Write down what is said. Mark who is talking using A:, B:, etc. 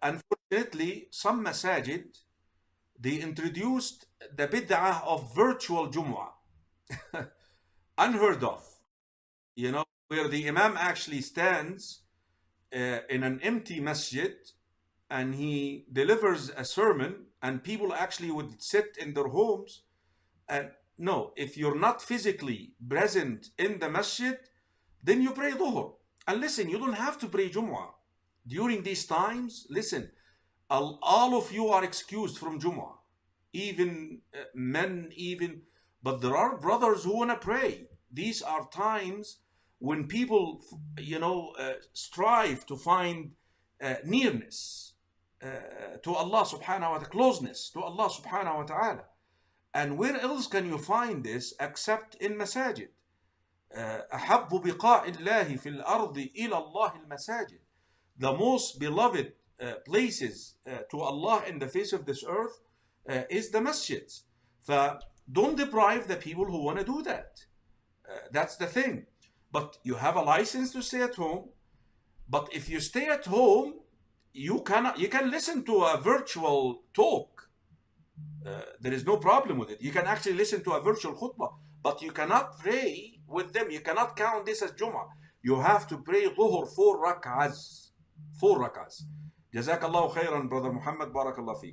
A: Unfortunately, some masajid, they introduced the bid'ah of virtual Jummuah. Unheard of. Where the Imam actually stands in an empty masjid and he delivers a sermon, and people actually would sit in their homes. And no, if you're not physically present in the masjid, then you pray dhuhr. And listen, you don't have to pray Jumu'ah. During these times, listen, all of you are excused from Jumu'ah. Even men, even, but there are brothers who want to pray. These are times when people, strive to find nearness to Allah subhanahu wa ta'ala, closeness to Allah subhanahu wa ta'ala. And where else can you find this except in masajid? أحب بقاع الله في الأرض إلى الله المساجد. The most beloved places to Allah in the face of this earth is the masjids. Don't deprive the people who want to do that. That's the thing. But you have a license to stay at home. But if you stay at home, you can listen to a virtual talk. There is no problem with it. You can actually listen to a virtual khutbah, but you cannot pray with them. You cannot count this as Jum'ah. You have to pray dhuhr 4 rak'ahs. 4 rak'ahs. Jazakallahu khairan, Brother Muhammad. Barakallah feek.